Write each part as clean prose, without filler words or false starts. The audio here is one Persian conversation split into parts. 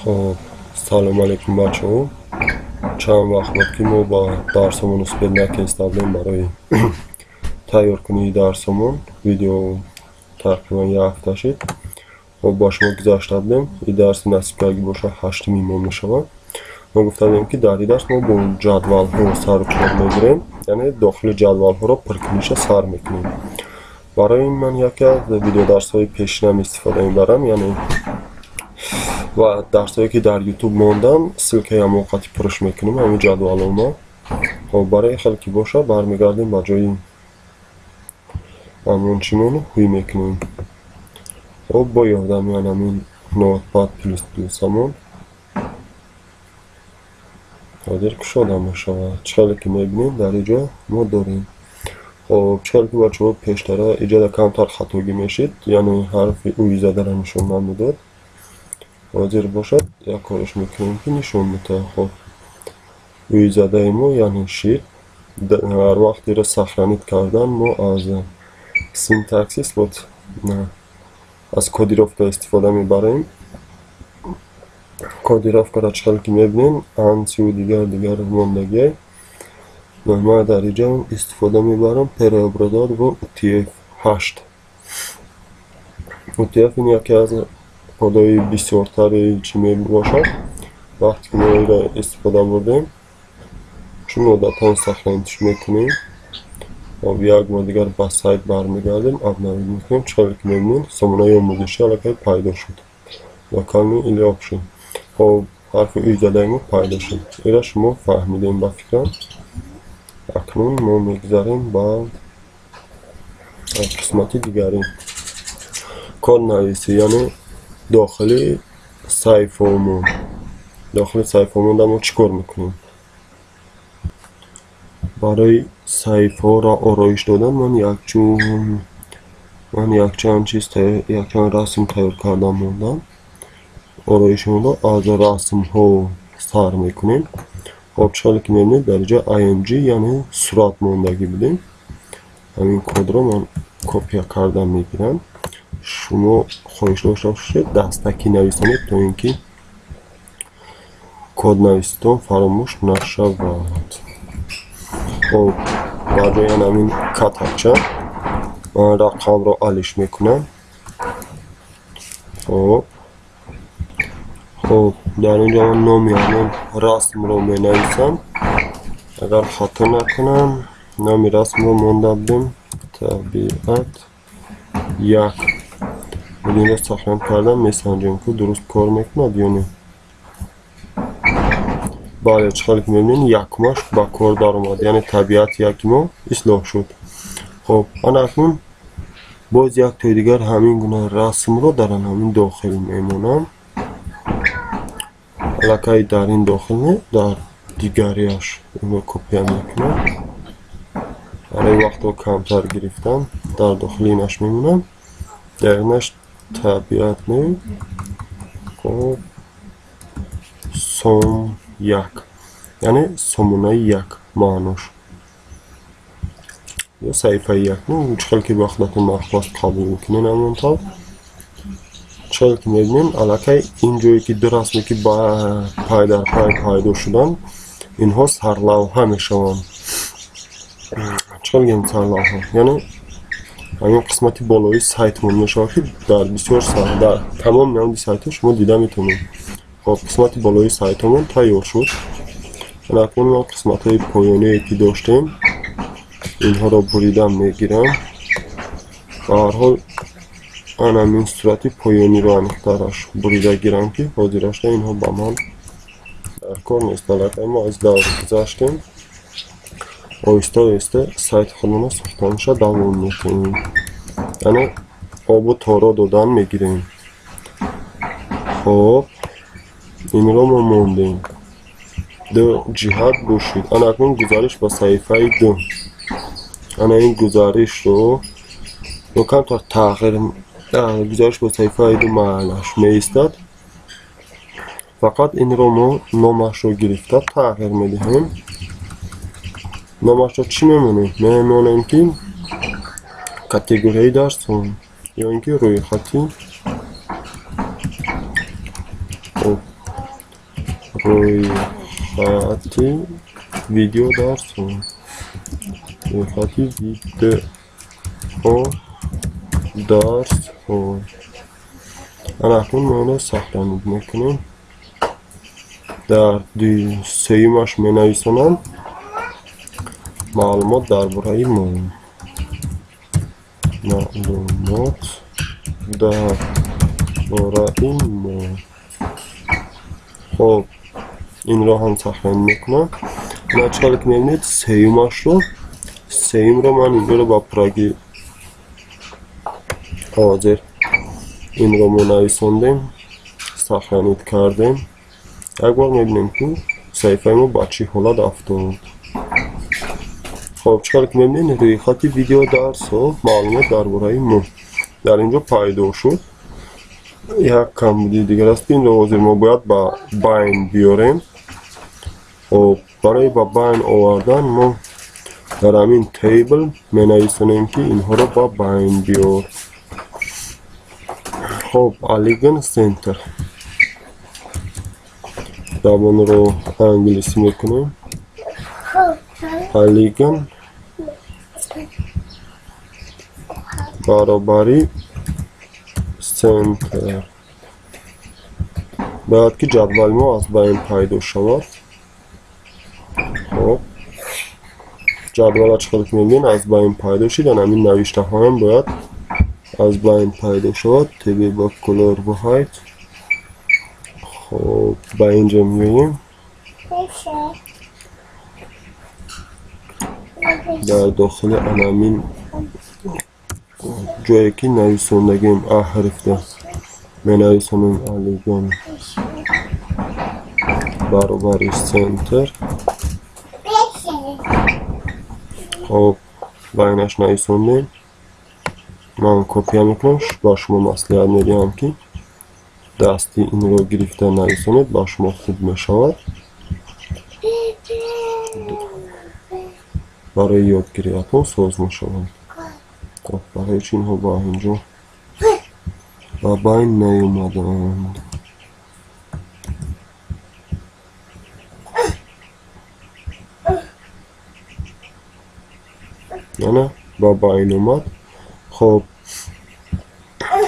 خب سلام علیکم بچه ها. چند وقت بود که ما با درسمون اسپلنک استابلیم برای تیار کنی درسمون ویدیو تقریبا یه هفته شد و با شما گذاشته بودیم. این درس نصیب که اگه باشه 8 ماه میشه. ما گفته بودیم که در این درس ما با جدول ها سر و کار میگیریم، یعنی داخل جدول ها رو پرکنیش سر میکنیم. برای این من یکی از ویدیو درس های پیشینم استفاده میبرم، یعنی و درسایی که در یوتیوب موندم سلکه موقتی پرش میکنیم همین جدول ما. خب برای خلکی باشه برمیگردیم با جایی همون چیمون هوی میکنیم. خب با یادم یعنی همین نوتپد پلس همون حاضر که شدم باشه. چهل که میبینیم در اینجا ما داریم. خب چهل که بچه ها پیشتره اینجا کمتر خطاگی میشید، یعنی حرف اوی زده را نشون نمیداد. حاضر باشد یک کارش میکنیم که نشون میده. خب اوی زده ما یعنی شیر هر وقتی را سخرانیت کردن ما از سینتاکسیس بود نه از کدیرافکا استفاده میبریم. کدیرافکا را چهل که میبینیم انسی و دیگر موندگی و ما در اینجا استفاده میبرم پرابرداد و UTF-8. UTF این یکی از کدای بسیارتر چی میباشد. وقتی که ما این را استفاده بردیم چون مدتان سخرانیتش میکنیم و یک بار دیگر با سایت برمیگردیم ابنوید میکنیم. چهل که میبینیم سامانه آموزشی علاقه پیدا شد و کلمه ایلی شد. خب حرف ای زده ما پیدا شد. این را شما فهمیدیم با فکرم. اکنون ما میگذاریم با قسمتی دیگری کد نویسی، یعنی داخل صفحه‌مون در ما چیکار میکنیم. برای صفحه را آرایش دادن من یک چند رسم تیار کردم موندم. آرایشمون را از رسم ها سر میکنیم. خب چهل که میبینید در اینجا IMG یعنی صورت موندگی بدیم. همین کد رو من کپی کردم میگیرم. شما خواهش داشته باشید دستکی نویسید تا اینکه کد نویسیدن فراموش نشود. خب با جای همین کتابچه من رقم رو علیش میکنم. خب در اینجا من نام رسم رو می نویسم. اگر خطا نکنم نام رسم رو مونده بودیم طبیعت یک. این را سخران کردم میسنجیم که درست کار میکند یا نه. بله چهل که میبینین یکماش با کار در اومد، یعنی طبیعت یکما اصلاح شد. خب من اکنون باز یک توی دیگر همین گونه رسم رو در همین داخل میمونم. علاقه در این داخل نه در دیگریش این رو کپی میکنم. برای وقت رو کمتر گرفتم در داخل اینش میمونم. در اینش طبیعت نه. خب سوم یک یعنی سمونه یک معناش یا صحیفه یک نه. چهل که بخلاتون مخواست قابل میکنین همون تا چهل که میبینین علاقه اینجایی که دو رسمی که با پای در پای پیدا شدن اینها سرلوحه میشون. چهل گیم سرلوحه یعنی همین قسمتی بالایی سایتمون میشه که در بسیار در تمام نمودی سایت شما دیده میتونید. خب قسمتی بالایی سایتمون تیار شد. اکنون ما قسمت های پایانی که داشتیم اینها را بریدم میگیرم. به هر حال من همین صورتی پایانی رو انخترش بریده گیرم که حاضرش اینها با من در کار نیست. علاقه ما از دور گذاشتیم آیسته سایت خودمون ساختنش را دوام میکنیم، یعنی آب و تارا دادن میگیریم. خب این رو ما موندیم دو جهت باشید. انا اکنون گزارش با صحیفه 2 انا این گزارش رو کم تا تغییر گزارش با صحیفه 2 محلش میستد. فقط این رو ما نامش رو گرفته تغییر میدهیم. نامش رو چی میمونیم؟ میمونیم که کاتگوری درسون یا اینکه روی خطی. روی ویدیو درسون روی خطی ویدیو درسون اکنون ما اینو سخنید میکنیم در سیمش می نویسونم معلومات درباره مهم معلومات درباره مهم خب این رو هم سخن میکنم نچال که میبینید سیم رو من اینجا رو با پراگی حاضر این رو می نویسوندیم سخنید کردیم یک بار میبینیم که صحیفه ما با چی حالت افتاد خب چکار که میبینید روی خطی ویدیو درس و معلومات درباره مو در اینجا پیدا شد یک کمبودی دیگر است این رو ما باید با باین بیاریم و برای با باین آوردن ما در همین تیبل می نویسونیم که اینها رو با باین بیار خب الیگن سنتر دابون رو انگلیسی میکنیم الیگن برابری سنتر باید که جدول ما از بین پیدا شود خب جدول چقدر که میبین از بین پیدا شد همین نوشته ها هم باید از بین پیدا شود تبی با کلر و هایت خب با اینجا میبینیم در داخل همین جایی که نویسندگیم حرف ده می نویسونیم الیگن برابر سنتر خب بینش نویسوندیم من کپی میکنم با شما مصلحت میدیم که دستی این رو گرفته نویسونید با شما خوب میشود برای یادگیریتون ساز میشود خب برای چین ها با اینجا و باین نیومدند نه با باین اومد خب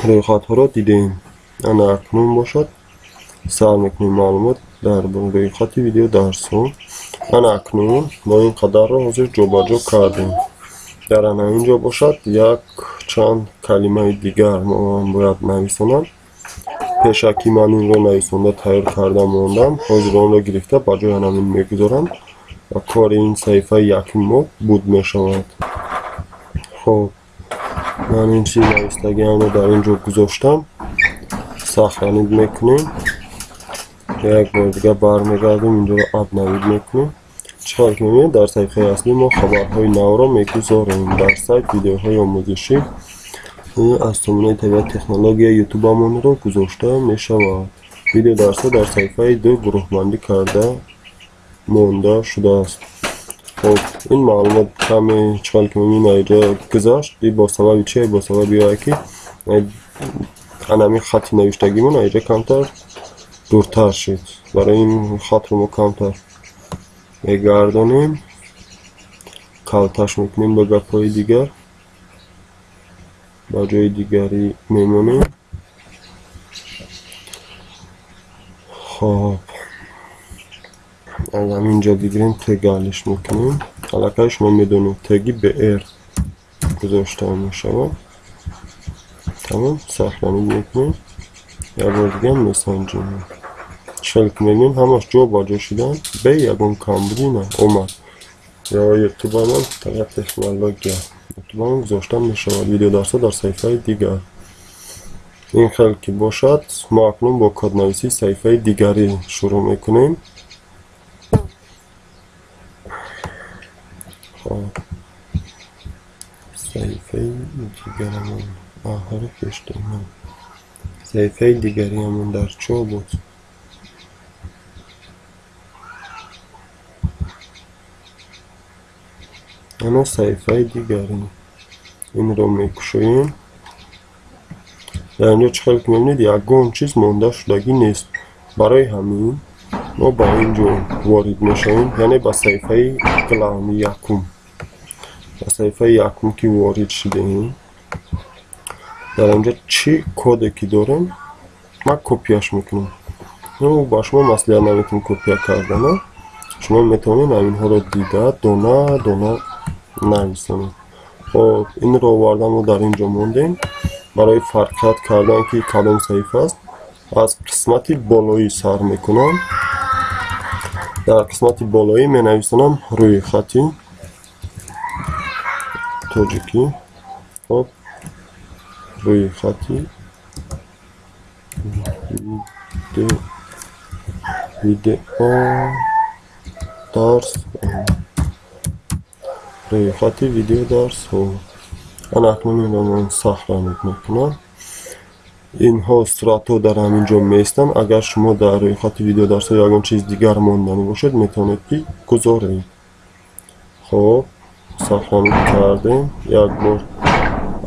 روی خط ها رو دیدیم انا اکنون باشد سر میکنیم معلومات در روی خط ویدیو درسون انا اکنون ما این قدر رو حاضر جابجا کردیم در انا اینجا باشد یک چند کلمه دیگر ما باید نویسونم پیشکی من این رو نویسونده تایید کردم موندم حاضر اون رو گرفته با جای همین میگذارم و کار این صحیفه یکی ما بود میشود خب من این چیز نویستگی هم رو در اینجا گذاشتم سخنید میکنیم یک بار دیگه برمیگردیم اینجا رو اب نوید میکنیم چکار که میبینید در صفحه اصلی ما خبرهای نو را میگذاریم در سایت ویدیوهای آموزشی از سامانه طبیعت تکنولوژی یوتیوب همون رو گذاشته میشود ویدیو درس در صفحه 2 گروه بندی کرده مونده شده است خب این معلومات کمی چکار که میبینید اینجا گذاشت با سبب چه با سبب یا که همین خطی نوشتگی من اینجا کمتر دورتر شد برای این خط رو ما کمتر میگردانیم کلتش میکنیم به گپای دیگر با جای دیگری میمونیم خب از اینجا بگیریم تگالش میکنیم علاقه شما میدونیم تگی به ایر گذاشته میشه تمام سخنید میکنیم یا بار دیگه هم میسنجیم شلک میگیم همش جا با جا شدن به یکون کامبودی نه اومد یا یوتیوب هم طبیعت تکنولوژی یوتیوب هم گذاشتن میشود ویدیو درس در صفحه دیگر این خیلی که باشد ما اکنون با کد نویسی صفحه دیگری شروع میکنیم خب صفحه دیگرمون آخر کشتیم صفحه دیگری همون در چه بود اما صفحه دیگری این رو میکشویم در اینجا چقدر که میبینید یکون چیز مونده شدگی نیست برای همین ما با اینجا وارد میشیم، یعنی با صفحه کلام یکم، با صفحه یکم که وارد شدیم، در اینجا چی کدی که داریم ما کپیاش میکنم. با شما مسئله نمیتون کپیا کردن، شما میتونید اینها رو دیده دونه دونه نویسید. خب این رو آوردم و در اینجا موندیم. برای فرقیت کردن که کدام صفحه است، از قسمت بالایی سر میکنم. در قسمت بالایی می نویسم روی خطی تاجیکی. خب روی خطی ویدیو درس، روی خطی ویدیو درس. من اکنون این رو من سخرانید میکنم. اینها صورتها در همینجا میستن. اگر شما در روی خط ویدیو درس یا اگر چیز دیگر ماندنی باشد میتونید که گذارید. خب سخرانید کردیم، یک بار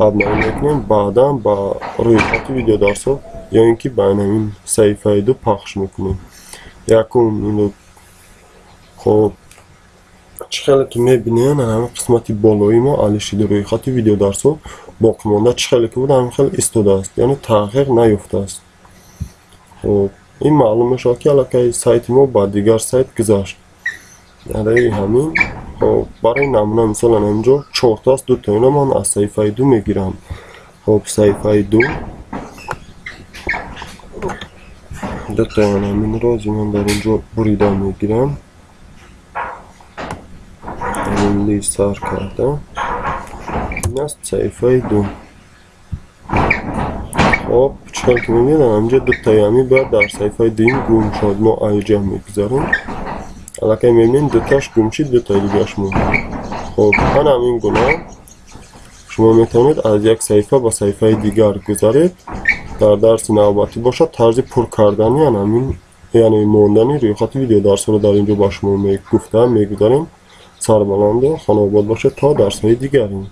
ابنایی میکنیم، بعدا با روی خط ویدیو درس یا اینکه بین این صفحه دو پخش میکنیم. یکم اینو خب چخیلی که میبینین همه قسمتی بالایی ما علی شده روی خط ویدیو درس باقی مانده چخیلی که بود همین خیلی استوده است، یعنی تغییر نیفته است. خب این معلوم میشه که علاقه سایت ما با دیگر سایت گذاشت. یعنی همین. خب برای نمونه مثلا اینجا 4 تا است، 2 تا اینا من از صفحه 2 میگیرم. خب صفحه 2 تا همین رازی من در اینجا بریده میگیرم. همین لیست سر کردم. این است صفحه 2. خب چکار که میبینید همینجا 2 تایی باید در صفحه 2 گم شد. ما اینجا میگذاریم. علاقه میبینید 2 تاش گم شد، 2 تایی دیگرش موند. خب من همین گناه شما میتونید از یک صفحه با صفحه دیگر گذارید. در درس نوبتی باشد طرز پر کردنی یعنی موندنی روی خط ویدیو درس رو در اینجا با شما گفتم میگذاریم. سربلند خانواده باشه تا درس های دیگری.